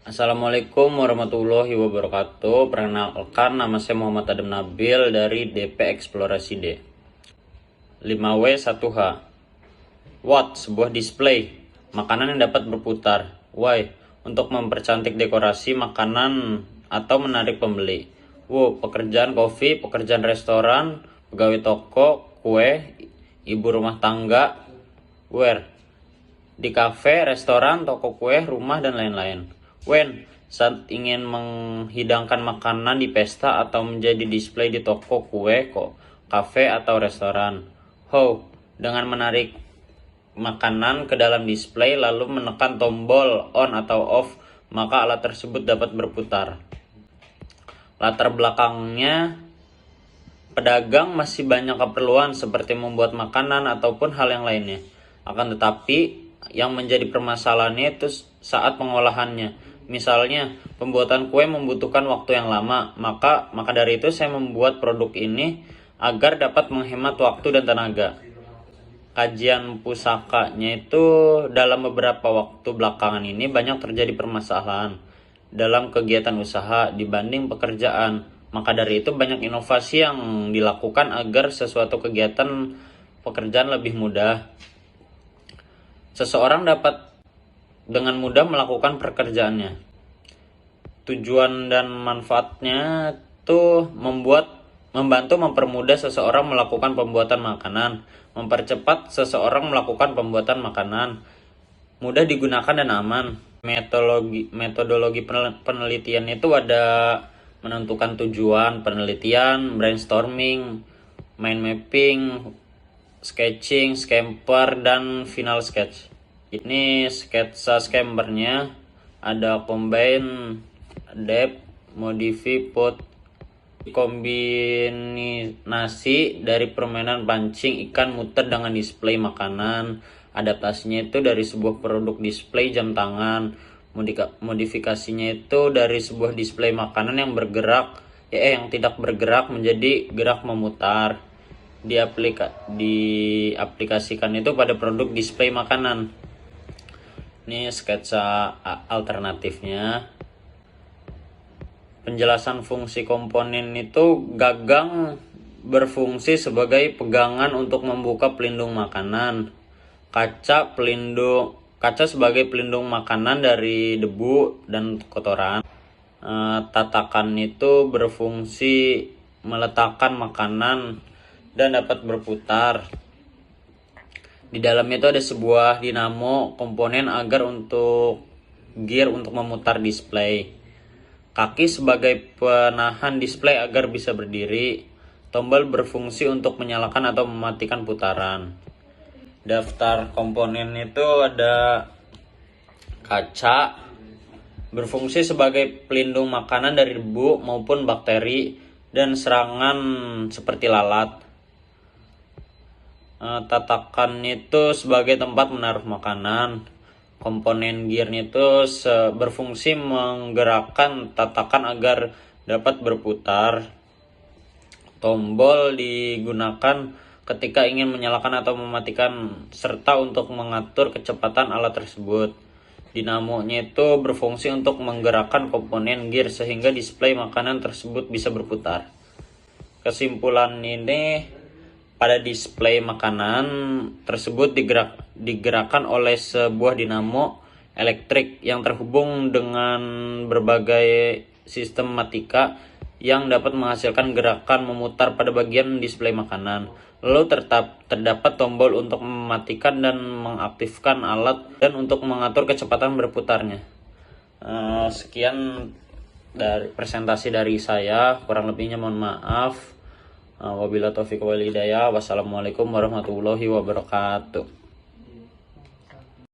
Assalamualaikum warahmatullahi wabarakatuh. Perkenalkan, nama saya Muhammad Adam Nabil dari DP Eksplorasi D. 5W1H. What? Sebuah display makanan yang dapat berputar. Why? Untuk mempercantik dekorasi makanan atau menarik pembeli. Wow, pekerjaan kopi, pekerjaan restoran, pegawai toko, kue, ibu rumah tangga. Where? Di kafe, restoran, toko kue, rumah, dan lain-lain. When? Saat ingin menghidangkan makanan di pesta atau menjadi display di toko kue, kafe, atau restoran. How? Dengan menarik makanan ke dalam display lalu menekan tombol on atau off, maka alat tersebut dapat berputar. Latar belakangnya, pedagang masih banyak keperluan seperti membuat makanan ataupun hal yang lainnya. Akan tetapi yang menjadi permasalahannya itu saat pengolahannya. Misalnya, pembuatan kue membutuhkan waktu yang lama, maka dari itu saya membuat produk ini agar dapat menghemat waktu dan tenaga. Kajian pusakanya itu dalam beberapa waktu belakangan ini banyak terjadi permasalahan dalam kegiatan usaha dibanding pekerjaan. Maka dari itu banyak inovasi yang dilakukan agar sesuatu kegiatan pekerjaan lebih mudah. Seseorang dapat dengan mudah melakukan pekerjaannya. Tujuan dan manfaatnya itu membantu mempermudah seseorang melakukan pembuatan makanan, mempercepat seseorang melakukan pembuatan makanan, mudah digunakan dan aman. Metodologi penelitian itu ada menentukan tujuan penelitian, brainstorming, mind mapping, sketching, scamper, dan final sketch. Ini sketsa scampernya ada combine, depth, modify, put, kombinasi dari permainan pancing ikan muter dengan display makanan. Adaptasinya itu dari sebuah produk display jam tangan. Modifikasinya itu dari sebuah display makanan yang yang tidak bergerak menjadi gerak memutar. Diaplikasikan itu pada produk display makanan. Ini sketsa alternatifnya. Penjelasan fungsi komponen itu gagang berfungsi sebagai pegangan untuk membuka pelindung makanan. Kaca sebagai pelindung makanan dari debu dan kotoran. Tatakan itu berfungsi meletakkan makanan dan dapat berputar. Di dalamnya itu ada sebuah dinamo komponen gear untuk memutar display. Kaki sebagai penahan display agar bisa berdiri. Tombol berfungsi untuk menyalakan atau mematikan putaran. Daftar komponen itu ada kaca berfungsi sebagai pelindung makanan dari debu maupun bakteri dan serangan seperti lalat. Tatakan itu sebagai tempat menaruh makanan. Komponen gearnya itu berfungsi menggerakkan tatakan agar dapat berputar. Tombol digunakan ketika ingin menyalakan atau mematikan serta untuk mengatur kecepatan alat tersebut. Dinamonya itu berfungsi untuk menggerakkan komponen gear sehingga display makanan tersebut bisa berputar. Kesimpulan ini, pada display makanan tersebut digerakkan oleh sebuah dinamo elektrik yang terhubung dengan berbagai sistematika yang dapat menghasilkan gerakan memutar pada bagian display makanan. Lalu terdapat tombol untuk mematikan dan mengaktifkan alat dan untuk mengatur kecepatan berputarnya. Sekian dari presentasi dari saya, kurang lebihnya mohon maaf. Wabillahi taufiq wal hidayah. Wassalamualaikum warahmatullahi wabarakatuh.